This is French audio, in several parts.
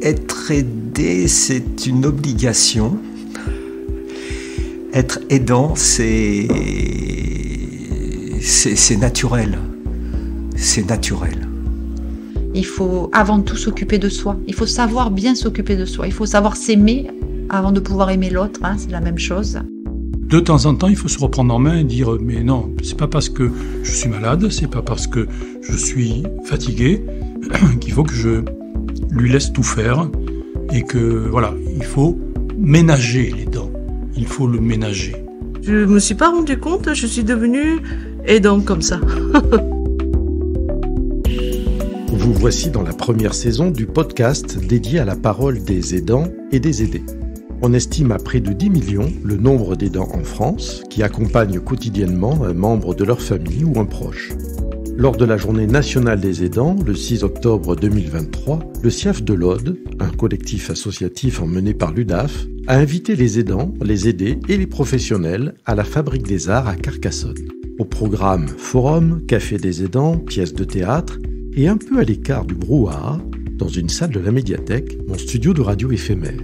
Être aidé, c'est une obligation. Être aidant, c'est naturel. C'est naturel. Il faut avant tout s'occuper de soi. Il faut savoir bien s'occuper de soi. Il faut savoir s'aimer avant de pouvoir aimer l'autre. C'est la même chose. De temps en temps, il faut se reprendre en main et dire « mais non, c'est pas parce que je suis malade, c'est pas parce que je suis fatigué qu'il faut que je lui laisse tout faire et que, voilà, il faut ménager les dents. Il faut le ménager. » Je me suis pas rendu compte, je suis devenue aidante comme ça. Vous voici dans la première saison du podcast dédié à la parole des aidants et des aidés. On estime à près de 10 millions le nombre d'aidants en France qui accompagnent quotidiennement un membre de leur famille ou un proche. Lors de la Journée nationale des aidants, le 6 octobre 2023, le CIAF de l'Aude, un collectif associatif emmené par l'UDAF, a invité les aidants, les aidés et les professionnels à la Fabrique des Arts à Carcassonne. Au programme forum, café des aidants, pièces de théâtre et un peu à l'écart du brouhaha, dans une salle de la médiathèque, mon studio de radio éphémère.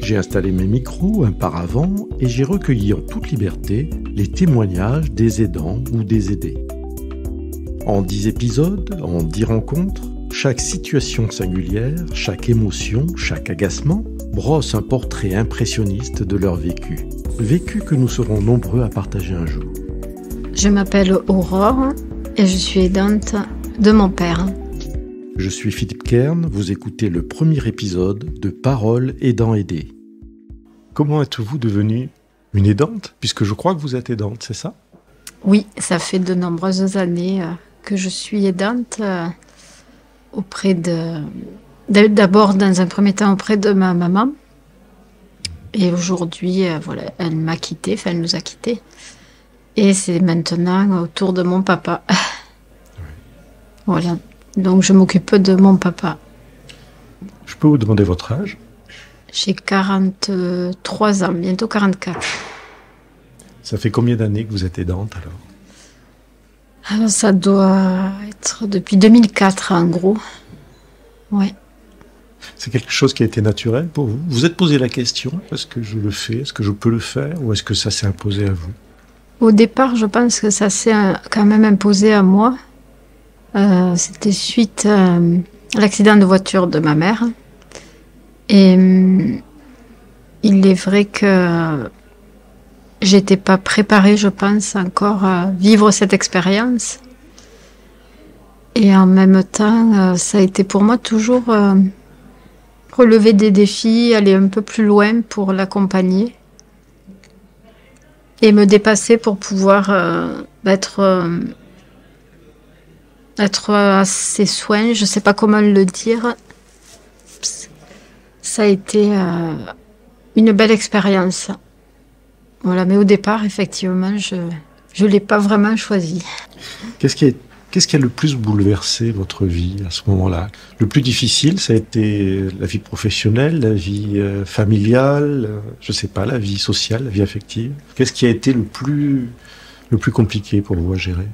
J'ai installé mes micros un par avant et j'ai recueilli en toute liberté les témoignages des aidants ou des aidés. En 10 épisodes, en 10 rencontres, chaque situation singulière, chaque émotion, chaque agacement brosse un portrait impressionniste de leur vécu. Vécu que nous serons nombreux à partager un jour. Je m'appelle Aurore et je suis aidante de mon père. Je suis Philippe Kern, vous écoutez le premier épisode de Paroles aidant aidés. Comment êtes-vous devenue une aidante? Puisque je crois que vous êtes aidante, c'est ça? Oui, ça fait de nombreuses années que je suis aidante auprès d'abord, dans un premier temps, auprès de ma maman. Et aujourd'hui, voilà, elle m'a quittée, enfin, elle nous a quittés. Et c'est maintenant autour de mon papa. Voilà. Donc, je m'occupe de mon papa. Je peux vous demander votre âge? J'ai 43 ans, bientôt 44. Ça fait combien d'années que vous êtes aidante alors? Alors, ça doit être depuis 2004 en gros. Ouais. C'est quelque chose qui a été naturel pour vous? Vous êtes posé la question, est-ce que je le fais, est-ce que je peux le faire, ou est-ce que ça s'est imposé à vous? Au départ, je pense que ça s'est quand même imposé à moi. C'était suite à l'accident de voiture de ma mère. Et il est vrai que j'étais pas préparée, je pense, encore à vivre cette expérience. Et en même temps, ça a été pour moi toujours relever des défis, aller un peu plus loin pour l'accompagner et me dépasser pour pouvoir être à ses soins, je sais pas comment le dire. Ça a été une belle expérience. Voilà, mais au départ, effectivement, je l'ai pas vraiment choisi. Qu'est-ce qui a le plus bouleversé votre vie à ce moment-là? Le plus difficile, ça a été la vie professionnelle, la vie familiale, je sais pas, la vie sociale, la vie affective. Qu'est-ce qui a été le plus compliqué pour vous à gérer?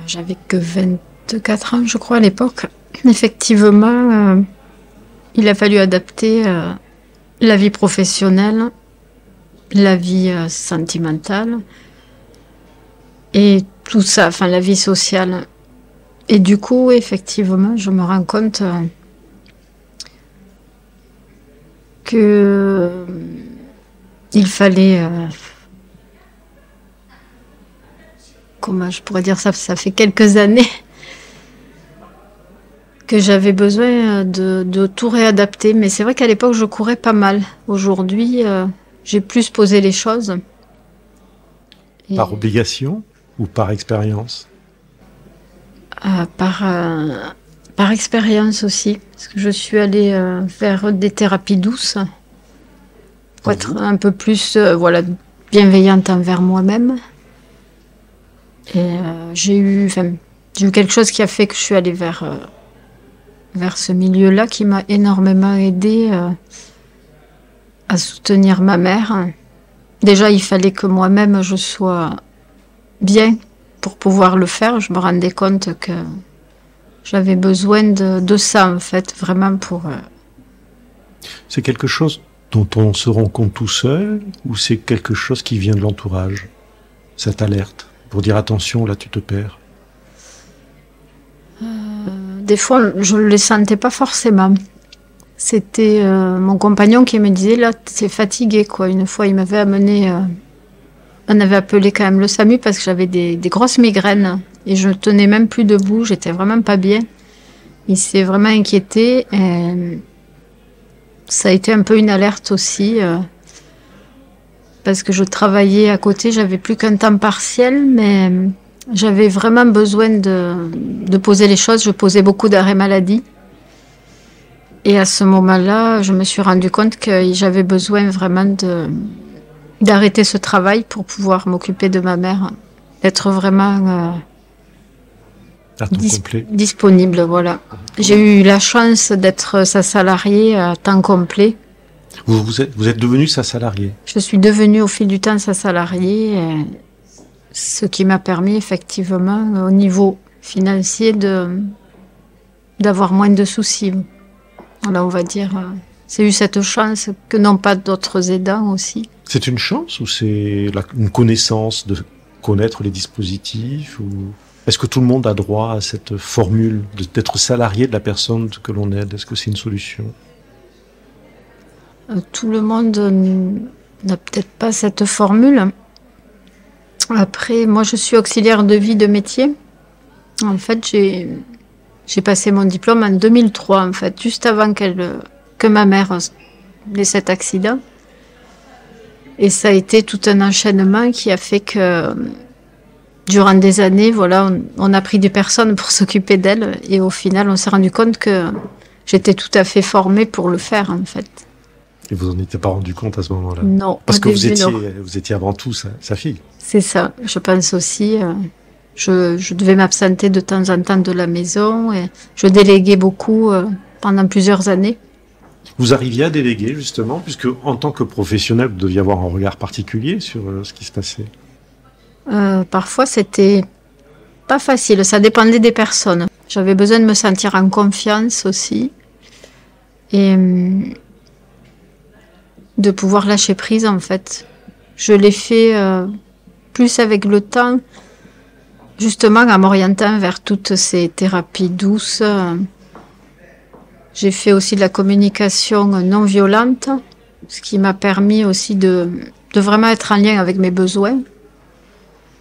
J'avais que 24 ans, je crois, à l'époque. Effectivement, il a fallu adapter la vie professionnelle, la vie sentimentale et tout ça, enfin la vie sociale. Et du coup, effectivement, je me rends compte que il fallait... comment je pourrais dire ça? Ça fait quelques années que j'avais besoin de tout réadapter. Mais c'est vrai qu'à l'époque, je courais pas mal. Aujourd'hui, j'ai plus posé les choses. Par obligation ou par expérience? Par expérience aussi. Parce que je suis allée vers des thérapies douces pour être un peu plus bienveillante envers moi-même. Et j'ai eu quelque chose qui a fait que je suis allée vers ce milieu-là, qui m'a énormément aidée à soutenir ma mère. Déjà, il fallait que moi-même je sois bien pour pouvoir le faire. Je me rendais compte que J'avais besoin de ça, en fait, vraiment pour... C'est quelque chose dont on se rend compte tout seul ou c'est quelque chose qui vient de l'entourage? Cette alerte pour dire attention, là tu te perds. Des fois, je ne le sentais pas forcément. C'était mon compagnon qui me disait, là, t'es fatigué, quoi. Une fois, il m'avait amené... on avait appelé quand même le SAMU parce que j'avais des grosses migraines et je tenais même plus debout, j'étais vraiment pas bien. Il s'est vraiment inquiété et ça a été un peu une alerte aussi parce que je travaillais à côté, j'avais plus qu'un temps partiel, mais j'avais vraiment besoin de poser les choses. Je posais beaucoup d'arrêts maladie. Et à ce moment-là, je me suis rendu compte que j'avais besoin vraiment d'arrêter ce travail pour pouvoir m'occuper de ma mère, d'être vraiment À temps complet. disponible. Voilà. J'ai eu la chance d'être sa salariée à temps complet. Vous êtes devenu sa salariée. Je suis devenue au fil du temps sa salariée, ce qui m'a permis effectivement au niveau financier d'avoir moins de soucis. Voilà, on va dire, j'ai eu cette chance que n'ont pas d'autres aidants aussi. C'est une chance ou c'est une connaissance de connaître les dispositifs ou est-ce que tout le monde a droit à cette formule d'être salarié de la personne que l'on aide? Est-ce que c'est une solution? Tout le monde n'a peut-être pas cette formule. Après, moi, je suis auxiliaire de vie de métier. En fait, j'ai passé mon diplôme en 2003, en fait, juste avant que ma mère ait cet accident. Et ça a été tout un enchaînement qui a fait que, durant des années, voilà, on a pris des personnes pour s'occuper d'elle. Et au final, on s'est rendu compte que j'étais tout à fait formée pour le faire, en fait. Et vous en étiez pas rendu compte à ce moment-là? Non. Parce que vous non. étiez avant tout sa fille. C'est ça. Je pense aussi. Je devais m'absenter de temps en temps de la maison. Et je déléguais beaucoup pendant plusieurs années. Vous arriviez à déléguer justement, puisque en tant que professionnel, vous deviez avoir un regard particulier sur ce qui se passait. Parfois, c'était pas facile. Ça dépendait des personnes. J'avais besoin de me sentir en confiance aussi. Et de pouvoir lâcher prise, en fait. Je l'ai fait plus avec le temps, justement en m'orientant vers toutes ces thérapies douces. J'ai fait aussi de la communication non violente, ce qui m'a permis aussi de vraiment être en lien avec mes besoins,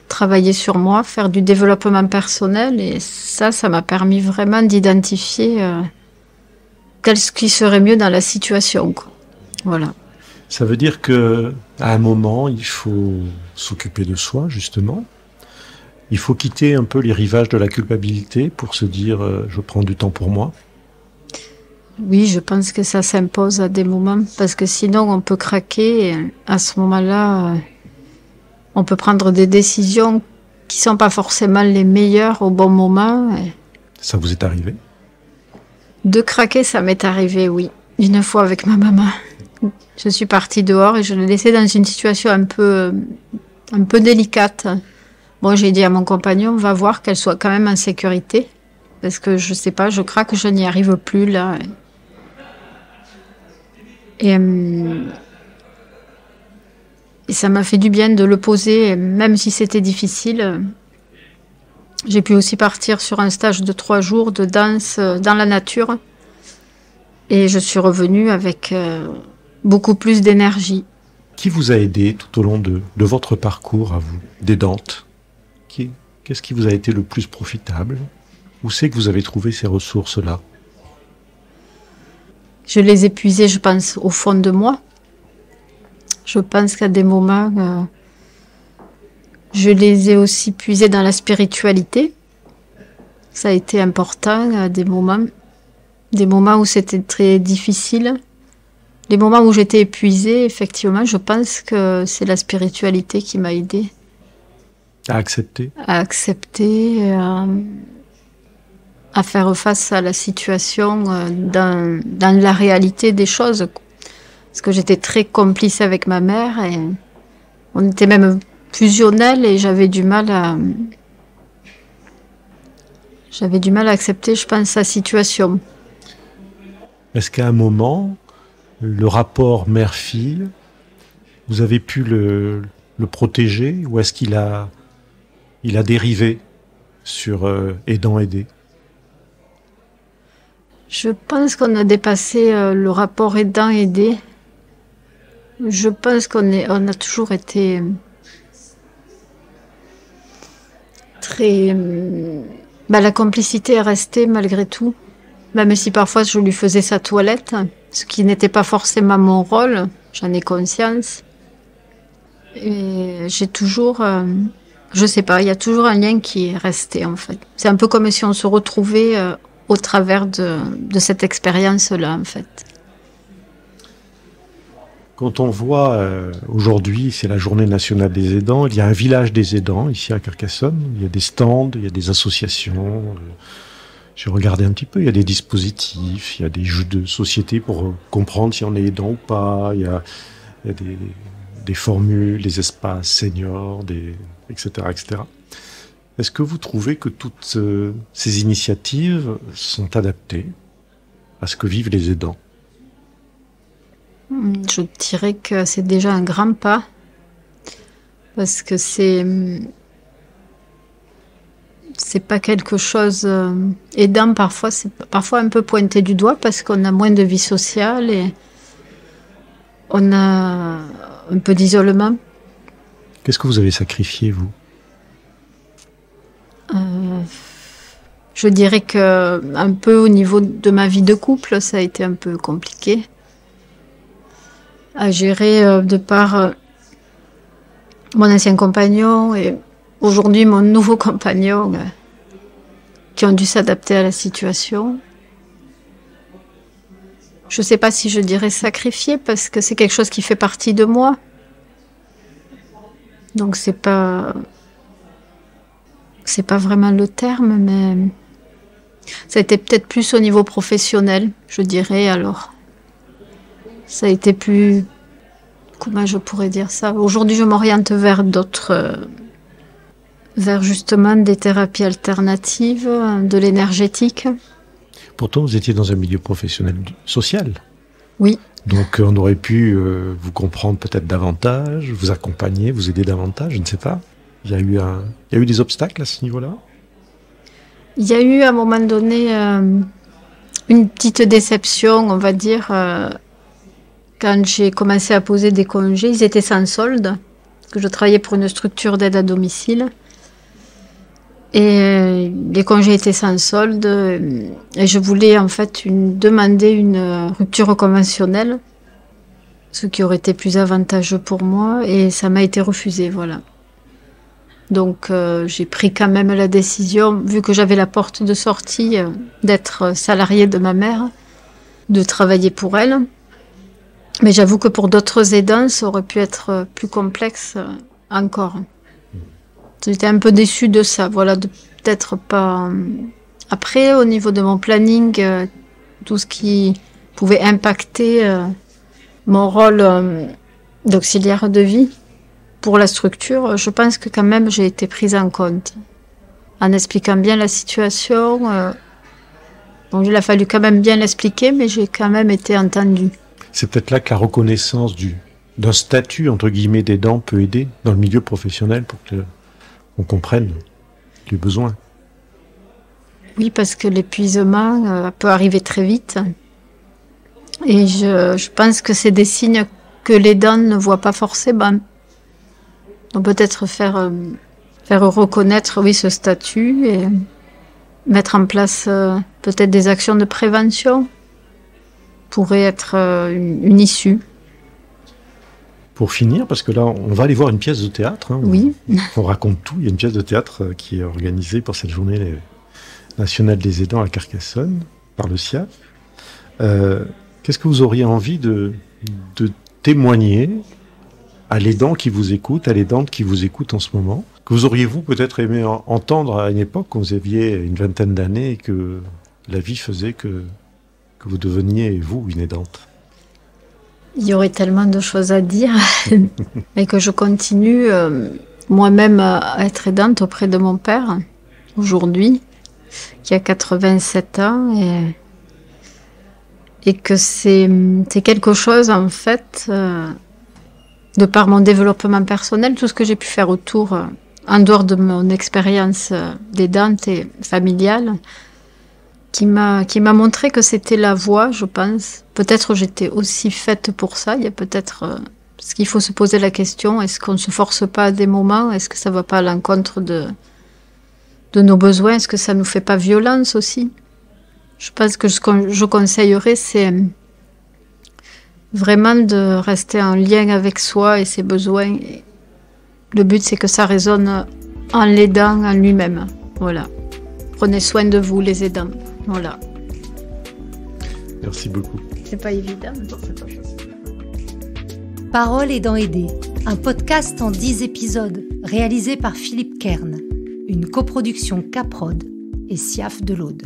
travailler sur moi, faire du développement personnel. Et ça m'a permis vraiment d'identifier ce qui serait mieux dans la situation, quoi. Voilà. Ça veut dire que à un moment, il faut s'occuper de soi, justement. Il faut quitter un peu les rivages de la culpabilité pour se dire je prends du temps pour moi. Oui, je pense que ça s'impose à des moments parce que sinon on peut craquer. Et à ce moment-là, on peut prendre des décisions qui sont pas forcément les meilleures au bon moment. Ça vous est arrivé? De craquer, ça m'est arrivé, oui. Une fois avec ma maman. Je suis partie dehors et je l'ai laissée dans une situation un peu délicate. Bon, j'ai dit à mon compagnon, va voir qu'elle soit quand même en sécurité. Parce que je sais pas, je craque, je n'y arrive plus là. Et ça m'a fait du bien de le poser, même si c'était difficile. J'ai pu aussi partir sur un stage de 3 jours de danse dans la nature. Et je suis revenue avec beaucoup plus d'énergie. Qui vous a aidé tout au long de votre parcours à vous, d'aidante? Qu'est-ce qui vous a été le plus profitable? Où c'est que vous avez trouvé ces ressources-là? Je les ai puisées, je pense, au fond de moi. Je pense qu'à des moments, je les ai aussi puisées dans la spiritualité. Ça a été important à des moments où c'était très difficile. Les moments où j'étais épuisée, effectivement, je pense que c'est la spiritualité qui m'a aidée. À accepter? À accepter, à faire face à la situation dans la réalité des choses. Parce que j'étais très complice avec ma mère et on était même fusionnels et j'avais du mal J'avais du mal à accepter, je pense, sa situation. Est-ce qu'à un moment, le rapport mère-fille, vous avez pu le protéger ou est-ce qu'il a dérivé sur aidant-aidé? Je pense qu'on a dépassé le rapport aidant-aidé. Je pense on a toujours été très... la complicité est restée malgré tout. Même si parfois je lui faisais sa toilette, ce qui n'était pas forcément mon rôle, j'en ai conscience. Et j'ai toujours... je sais pas, il y a toujours un lien qui est resté en fait. C'est un peu comme si on se retrouvait au travers de cette expérience-là en fait. Quand on voit aujourd'hui, c'est la journée nationale des aidants, il y a un village des aidants ici à Carcassonne, il y a des stands, il y a des associations, j'ai regardé un petit peu, il y a des dispositifs, il y a des jeux de société pour comprendre si on est aidant ou pas, il y a des formules, des espaces seniors, etc., etc. Est-ce que vous trouvez que toutes ces initiatives sont adaptées à ce que vivent les aidants? Je dirais que c'est déjà un grand pas, parce que c'est pas quelque chose aidant parfois, c'est parfois un peu pointé du doigt parce qu'on a moins de vie sociale et on a un peu d'isolement. Qu'est-ce que vous avez sacrifié, vous? Je dirais que un peu au niveau de ma vie de couple, ça a été un peu compliqué à gérer de par mon ancien compagnon et aujourd'hui mon nouveau compagnon qui ont dû s'adapter à la situation. Je ne sais pas si je dirais sacrifier parce que c'est quelque chose qui fait partie de moi. Donc c'est pas vraiment le terme, mais ça a été peut-être plus au niveau professionnel, je dirais alors. Ça a été plus... Comment je pourrais dire ça? Aujourd'hui, je m'oriente vers vers justement des thérapies alternatives, de l'énergétique. Pourtant, vous étiez dans un milieu professionnel social. Oui. Donc, on aurait pu vous comprendre peut-être davantage, vous accompagner, vous aider davantage, je ne sais pas. Il y a eu des obstacles à ce niveau-là? Il y a eu à un moment donné une petite déception, on va dire, quand j'ai commencé à poser des congés. Ils étaient sans solde, que je travaillais pour une structure d'aide à domicile. Et les congés étaient sans solde et je voulais en fait demander une rupture conventionnelle, ce qui aurait été plus avantageux pour moi et ça m'a été refusé, voilà. Donc j'ai pris quand même la décision, vu que j'avais la porte de sortie, d'être salariée de ma mère, de travailler pour elle. Mais j'avoue que pour d'autres aidants, ça aurait pu être plus complexe encore. J'étais un peu déçue de ça, voilà, de peut-être pas... Après, au niveau de mon planning, tout ce qui pouvait impacter mon rôle d'auxiliaire de vie pour la structure, je pense que quand même j'ai été prise en compte. En expliquant bien la situation, donc il a fallu quand même bien l'expliquer, mais j'ai quand même été entendue. C'est peut-être là que la reconnaissance d'un statut, entre guillemets, d'aidant peut aider dans le milieu professionnel pour qu'on comprenne les besoins. Oui, parce que l'épuisement peut arriver très vite. Et je pense que c'est des signes que l'aidant ne voit pas forcément. Donc peut-être faire reconnaître, oui, ce statut et mettre en place peut-être des actions de prévention pourrait être une issue. Pour finir, parce que là, on va aller voir une pièce de théâtre. Hein, oui. On raconte tout. Il y a une pièce de théâtre qui est organisée pour cette journée nationale des aidants à Carcassonne, par le SIAF. Qu'est-ce que vous auriez envie de témoigner à l'aidant qui vous écoute, à l'aidante qui vous écoute en ce moment? Que vous auriez-vous peut-être aimé entendre à une époque, quand vous aviez une vingtaine d'années et que la vie faisait que vous deveniez, vous, une aidante? Il y aurait tellement de choses à dire, mais que je continue moi-même à être aidante auprès de mon père, aujourd'hui. qui a 87 ans et que c'est quelque chose, en fait, de par mon développement personnel, tout ce que j'ai pu faire autour, en dehors de mon expérience d'aidante et familiale, qui m'a montré que c'était la voie, je pense. Peut-être j'étais aussi faite pour ça. Il y a peut-être ce qu'il faut se poser la question, est-ce qu'on ne se force pas à des moments? Est-ce que ça ne va pas à l'encontre de nos besoins? Est-ce que ça ne nous fait pas violence aussi? Je pense que ce que je conseillerais, c'est vraiment de rester en lien avec soi et ses besoins. Le but, c'est que ça résonne en l'aidant, en lui-même. Voilà. Prenez soin de vous, les aidants. Voilà. Merci beaucoup. C'est pas évident. Parole aidant aidé, un podcast en 10 épisodes, réalisé par Philippe Kern, une coproduction Caprod et Siaf de l'Aude.